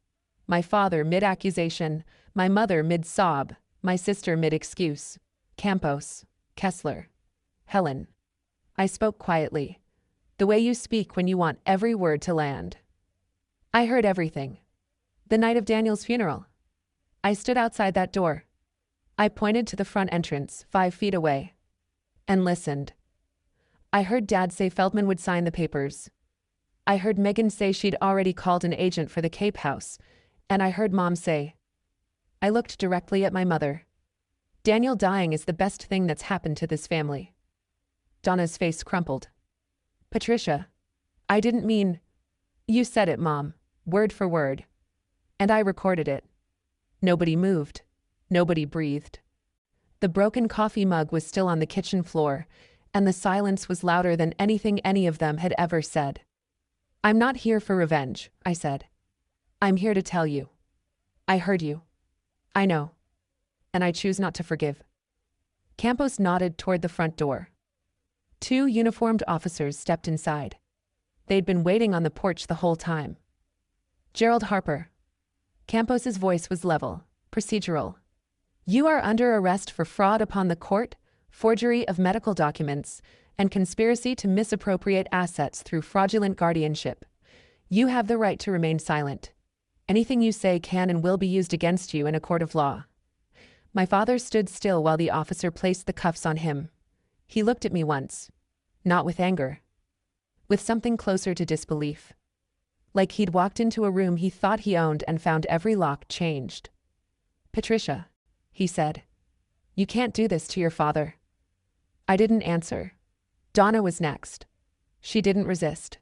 My father mid-accusation, my mother mid-sob, my sister mid-excuse. Campos, Kessler, Helen. I spoke quietly, the way you speak when you want every word to land. I heard everything. The night of Daniel's funeral. I stood outside that door. I pointed to the front entrance, 5 feet away. And listened. I heard Dad say Feldman would sign the papers. I heard Megan say she'd already called an agent for the Cape House, and I heard Mom say. I looked directly at my mother. Daniel dying is the best thing that's happened to this family. Donna's face crumpled. "Patricia, I didn't mean..." "You said it, Mom, word for word. And I recorded it." Nobody moved. Nobody breathed. The broken coffee mug was still on the kitchen floor, and the silence was louder than anything any of them had ever said. "I'm not here for revenge," I said. "I'm here to tell you. I heard you. I know. And I choose not to forgive." Campos nodded toward the front door. 2 uniformed officers stepped inside. They'd been waiting on the porch the whole time. "Gerald Harper." Campos's voice was level, procedural. "You are under arrest for fraud upon the court, forgery of medical documents, and conspiracy to misappropriate assets through fraudulent guardianship. You have the right to remain silent. Anything you say can and will be used against you in a court of law." My father stood still while the officer placed the cuffs on him. He looked at me once. Not with anger. With something closer to disbelief. like he'd walked into a room he thought he owned and found every lock changed. "Patricia," he said, "you can't do this to your father." I didn't answer. Donna was next. She didn't resist.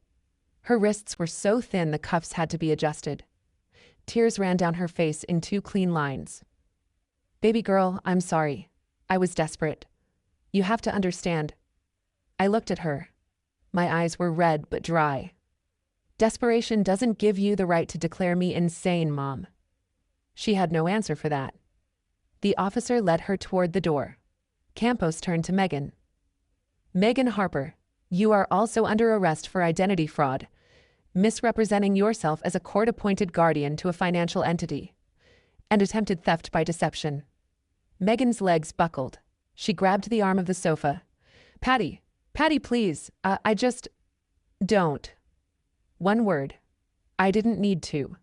Her wrists were so thin the cuffs had to be adjusted. Tears ran down her face in 2 clean lines. "Baby girl, I'm sorry. I was desperate. You have to understand." I looked at her. My eyes were red but dry. "Desperation doesn't give you the right to declare me insane, Mom." She had no answer for that. The officer led her toward the door. Campos turned to Megan. "Megan Harper, you are also under arrest for identity fraud, misrepresenting yourself as a court-appointed guardian to a financial entity, and attempted theft by deception." Megan's legs buckled. She grabbed the arm of the sofa. Patty, please, I just... Don't." One word. I didn't need to.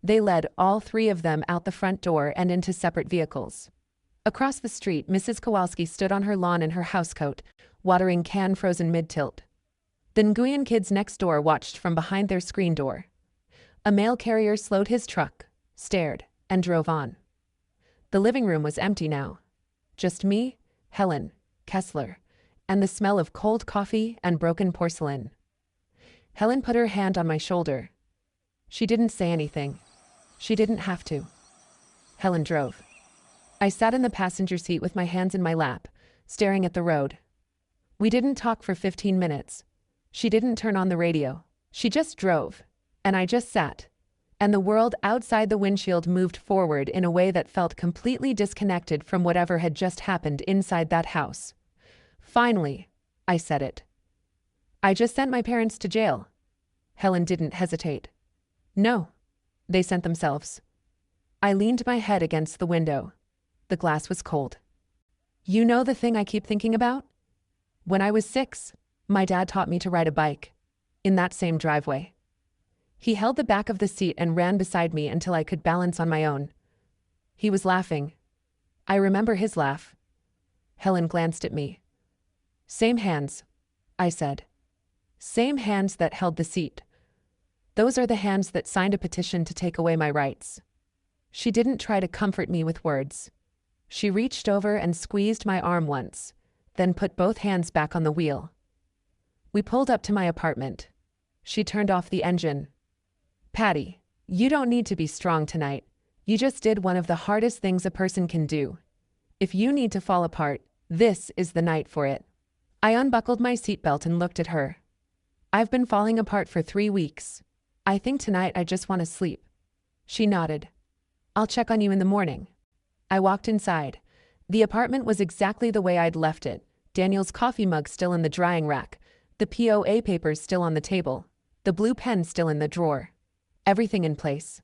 They led all 3 of them out the front door and into separate vehicles. Across the street, Mrs. Kowalski stood on her lawn in her housecoat, watering can frozen mid-tilt. The Nguyen kids next door watched from behind their screen door. A mail carrier slowed his truck, stared, and drove on. The living room was empty now. Just me, Helen, Kessler, and the smell of cold coffee and broken porcelain. Helen put her hand on my shoulder. She didn't say anything. She didn't have to. Helen drove. I sat in the passenger seat with my hands in my lap, staring at the road. We didn't talk for 15 minutes. She didn't turn on the radio. She just drove, and I just sat. And the world outside the windshield moved forward in a way that felt completely disconnected from whatever had just happened inside that house. "Finally," I said it. "I just sent my parents to jail." Helen didn't hesitate. "No, they sent themselves." I leaned my head against the window. The glass was cold. "You know the thing I keep thinking about? When I was 6, my dad taught me to ride a bike. In that same driveway. He held the back of the seat and ran beside me until I could balance on my own. He was laughing. I remember his laugh." Helen glanced at me. "Same hands," I said. "Same hands that held the seat. Those are the hands that signed a petition to take away my rights." She didn't try to comfort me with words. She reached over and squeezed my arm once, then put both hands back on the wheel. We pulled up to my apartment. She turned off the engine. "Patty, you don't need to be strong tonight. You just did one of the hardest things a person can do. If you need to fall apart, this is the night for it." I unbuckled my seatbelt and looked at her. "I've been falling apart for 3 weeks. I think tonight I just want to sleep." She nodded. "I'll check on you in the morning." I walked inside. The apartment was exactly the way I'd left it. Daniel's coffee mug still in the drying rack, the POA papers still on the table, the blue pen still in the drawer. Everything in place.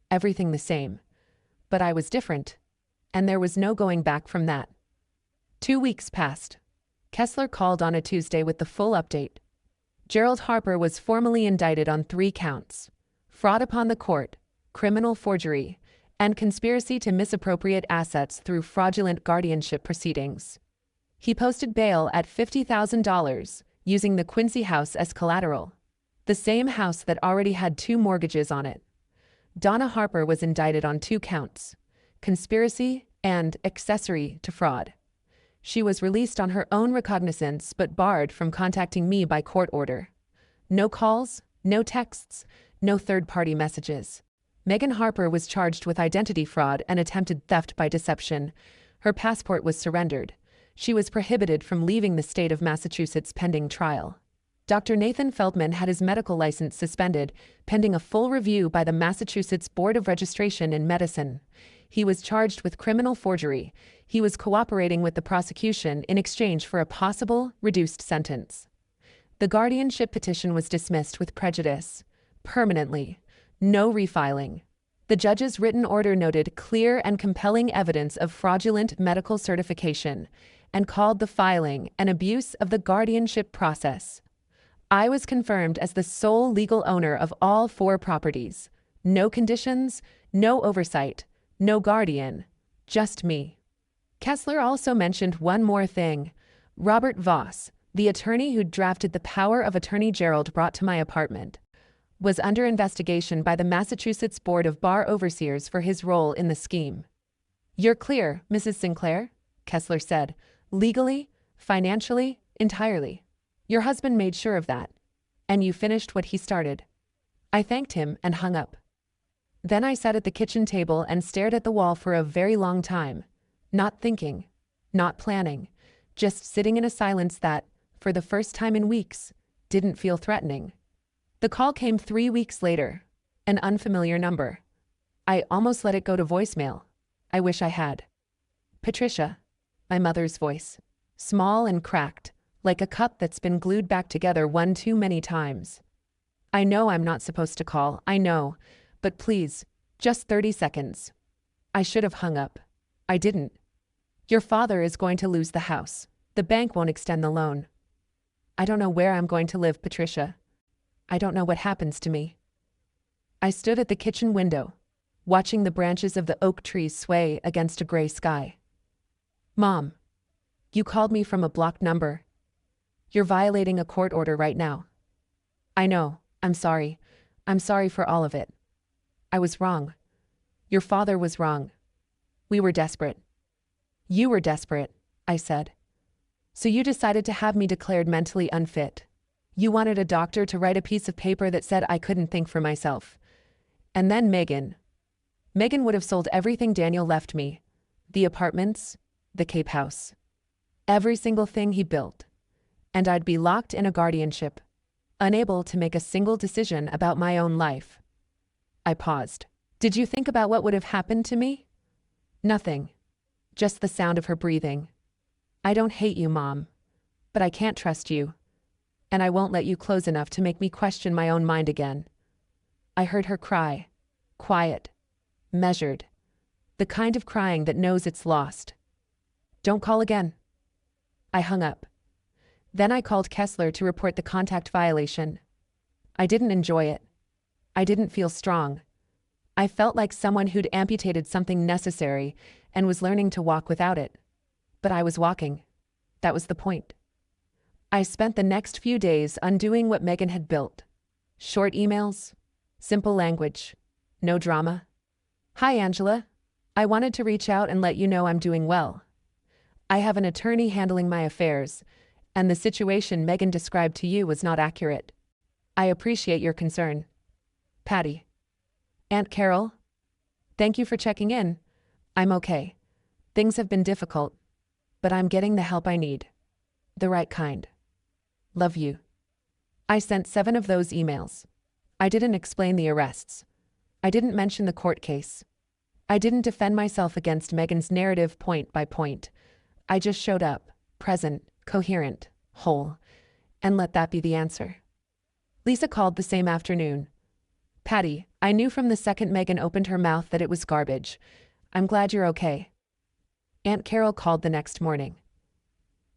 Everything the same. But I was different. And there was no going back from that. 2 weeks passed. Kessler called on a Tuesday with the full update. Gerald Harper was formally indicted on 3 counts: fraud upon the court, criminal forgery, and conspiracy to misappropriate assets through fraudulent guardianship proceedings. He posted bail at $50,000, using the Quincy house as collateral, the same house that already had 2 mortgages on it. Donna Harper was indicted on 2 counts: conspiracy and accessory to fraud. She was released on her own recognizance but barred from contacting me by court order. No calls, no texts, no third-party messages. Megan Harper was charged with identity fraud and attempted theft by deception. Her passport was surrendered. She was prohibited from leaving the state of Massachusetts pending trial. Dr. Nathan Feldman had his medical license suspended, pending a full review by the Massachusetts Board of Registration in Medicine. He was charged with criminal forgery. He was cooperating with the prosecution in exchange for a possible reduced sentence. The guardianship petition was dismissed with prejudice. Permanently. No refiling. The judge's written order noted clear and compelling evidence of fraudulent medical certification and called the filing an abuse of the guardianship process. I was confirmed as the sole legal owner of all 4 properties. No conditions, no oversight, no guardian, just me. Kessler also mentioned one more thing. Robert Voss, the attorney who'd drafted the power of attorney Gerald brought to my apartment. was under investigation by the Massachusetts Board of Bar Overseers for his role in the scheme. "You're clear, Mrs. Sinclair," Kessler said. "Legally, financially, entirely. Your husband made sure of that. And you finished what he started." I thanked him and hung up. Then I sat at the kitchen table and stared at the wall for a very long time, not thinking, not planning, just sitting in a silence that, for the first time in weeks, didn't feel threatening. The call came 3 weeks later, an unfamiliar number. I almost let it go to voicemail. I wish I had. "Patricia," my mother's voice, small and cracked, like a cup that's been glued back together one too many times. "I know I'm not supposed to call, I know, but please, just 30 seconds. I should have hung up. I didn't. Your father is going to lose the house. The bank won't extend the loan. I don't know where I'm going to live, Patricia. I don't know what happens to me." I stood at the kitchen window, watching the branches of the oak trees sway against a gray sky. "Mom, you called me from a blocked number. You're violating a court order right now." "I know. I'm sorry. I'm sorry for all of it. I was wrong. Your father was wrong. We were desperate." "You were desperate," I said. "So you decided to have me declared mentally unfit. You wanted a doctor to write a piece of paper that said I couldn't think for myself. And then Megan would have sold everything Daniel left me. The apartments, the Cape house. Every single thing he built. And I'd be locked in a guardianship, unable to make a single decision about my own life." I paused. "Did you think about what would have happened to me?" "Nothing. Just the sound of her breathing. I don't hate you, Mom. But I can't trust you. And I won't let you close enough to make me question my own mind again." I heard her cry. Quiet. Measured. The kind of crying that knows it's lost. "Don't call again." I hung up. Then I called Kessler to report the contact violation. I didn't enjoy it. I didn't feel strong. I felt like someone who'd amputated something necessary and was learning to walk without it. But I was walking. That was the point. I spent the next few days undoing what Megan had built. Short emails, simple language, no drama. "Hi, Angela. I wanted to reach out and let you know I'm doing well. I have an attorney handling my affairs, and the situation Megan described to you was not accurate. I appreciate your concern. Patty." "Aunt Carol? Thank you for checking in. I'm okay. Things have been difficult, but I'm getting the help I need. The right kind. Love you." I sent 7 of those emails. I didn't explain the arrests. I didn't mention the court case. I didn't defend myself against Megan's narrative point by point. I just showed up, present, coherent, whole, and let that be the answer. Lisa called the same afternoon. "Patty, I knew from the second Megan opened her mouth that it was garbage. I'm glad you're okay." Aunt Carol called the next morning.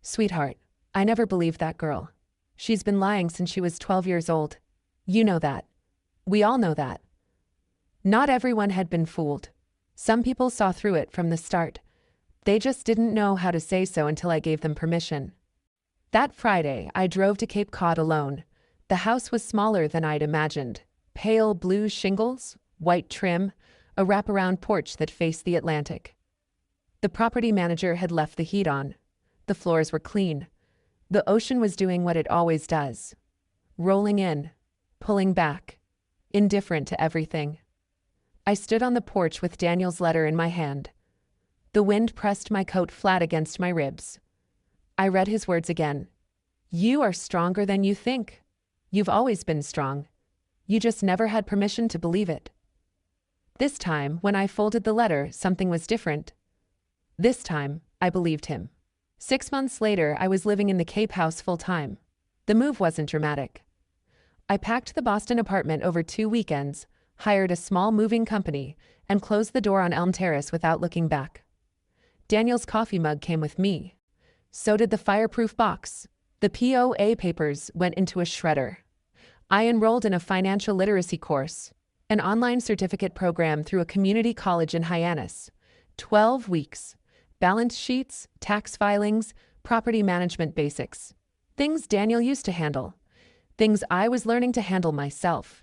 "Sweetheart, I never believed that girl. She's been lying since she was 12 years old. You know that. We all know that." Not everyone had been fooled. Some people saw through it from the start. They just didn't know how to say so until I gave them permission. That Friday, I drove to Cape Cod alone. The house was smaller than I'd imagined. Pale blue shingles, white trim, a wraparound porch that faced the Atlantic. The property manager had left the heat on. The floors were clean. The ocean was doing what it always does. Rolling in, pulling back, indifferent to everything. I stood on the porch with Daniel's letter in my hand. The wind pressed my coat flat against my ribs. I read his words again. "You are stronger than you think. You've always been strong. You just never had permission to believe it." This time, when I folded the letter, something was different. This time, I believed him. 6 months later, I was living in the Cape house full-time. The move wasn't dramatic. I packed the Boston apartment over 2 weekends, hired a small moving company, and closed the door on Elm Terrace without looking back. Daniel's coffee mug came with me. So did the fireproof box. The POA papers went into a shredder. I enrolled in a financial literacy course, an online certificate program through a community college in Hyannis. 12 weeks. Balance sheets, tax filings, property management basics. Things Daniel used to handle. Things I was learning to handle myself.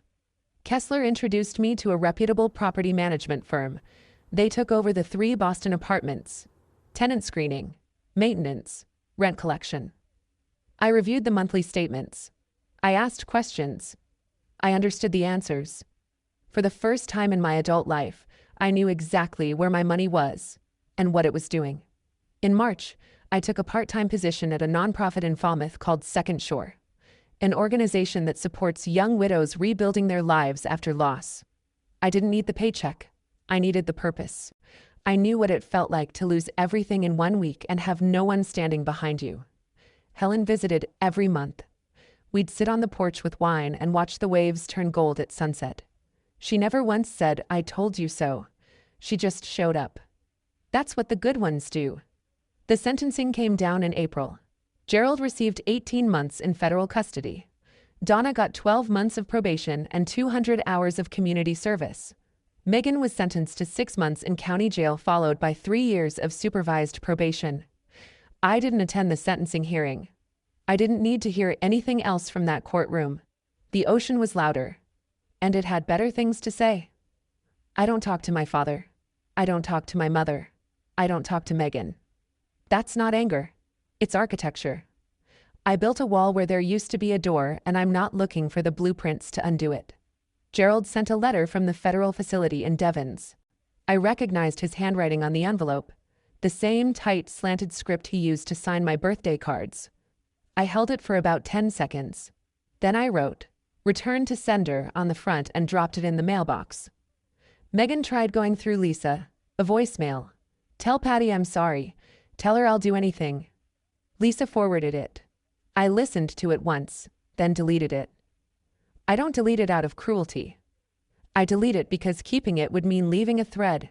Kessler introduced me to a reputable property management firm. They took over the 3 Boston apartments: tenant screening, maintenance, rent collection. I reviewed the monthly statements. I asked questions. I understood the answers. For the first time in my adult life, I knew exactly where my money was and what it was doing. In March, I took a part-time position at a nonprofit in Falmouth called Second Shore, an organization that supports young widows rebuilding their lives after loss. I didn't need the paycheck. I needed the purpose. I knew what it felt like to lose everything in 1 week and have no one standing behind you. Helen visited every month. We'd sit on the porch with wine and watch the waves turn gold at sunset. She never once said, "I told you so." She just showed up. That's what the good ones do. The sentencing came down in April. Gerald received 18 months in federal custody. Donna got 12 months of probation and 200 hours of community service. Megan was sentenced to 6 months in county jail, followed by 3 years of supervised probation. I didn't attend the sentencing hearing. I didn't need to hear anything else from that courtroom. The ocean was louder, and it had better things to say. I don't talk to my father. I don't talk to my mother. I don't talk to Megan. That's not anger. It's architecture. I built a wall where there used to be a door, and I'm not looking for the blueprints to undo it. Gerald sent a letter from the federal facility in Devons. I recognized his handwriting on the envelope, the same tight, slanted script he used to sign my birthday cards. I held it for about 10 seconds. Then I wrote, "Return to sender," on the front and dropped it in the mailbox. Megan tried going through Lisa, a voicemail. "Tell Patty I'm sorry. Tell her I'll do anything." Lisa forwarded it. I listened to it once, then deleted it. I don't delete it out of cruelty. I delete it because keeping it would mean leaving a thread,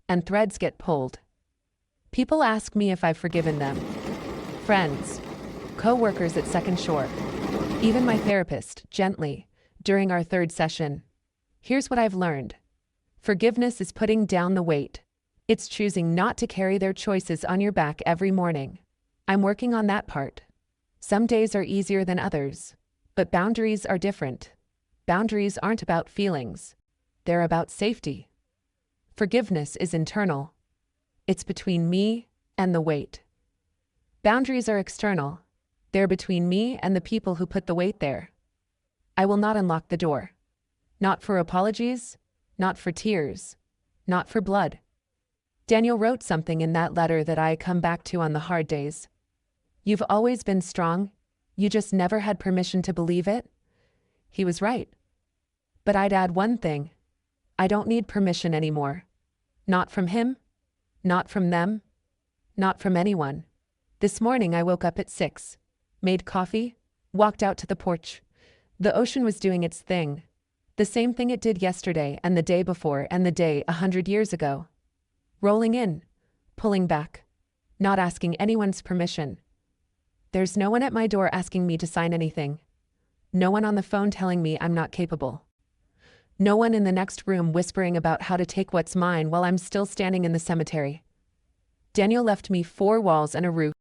and threads get pulled. People ask me if I've forgiven them. Friends, co-workers at Second Shore, even my therapist, gently, during our 3rd session. Here's what I've learned. Forgiveness is putting down the weight. It's choosing not to carry their choices on your back every morning. I'm working on that part. Some days are easier than others, but boundaries are different. Boundaries aren't about feelings. They're about safety. Forgiveness is internal. It's between me and the weight. Boundaries are external. They're between me and the people who put the weight there. I will not unlock the door. Not for apologies, not for tears, not for blood. Daniel wrote something in that letter that I come back to on the hard days. You've always been strong. You just never had permission to believe it. He was right. But I'd add one thing. I don't need permission anymore. Not from him, not from them, not from anyone. This morning I woke up at 6, made coffee, walked out to the porch. The ocean was doing its thing. The same thing it did yesterday and the day before and the day 100 years ago. Rolling in, pulling back, not asking anyone's permission. There's no one at my door asking me to sign anything. No one on the phone telling me I'm not capable. No one in the next room whispering about how to take what's mine while I'm still standing in the cemetery. Daniel left me 4 walls and a roof.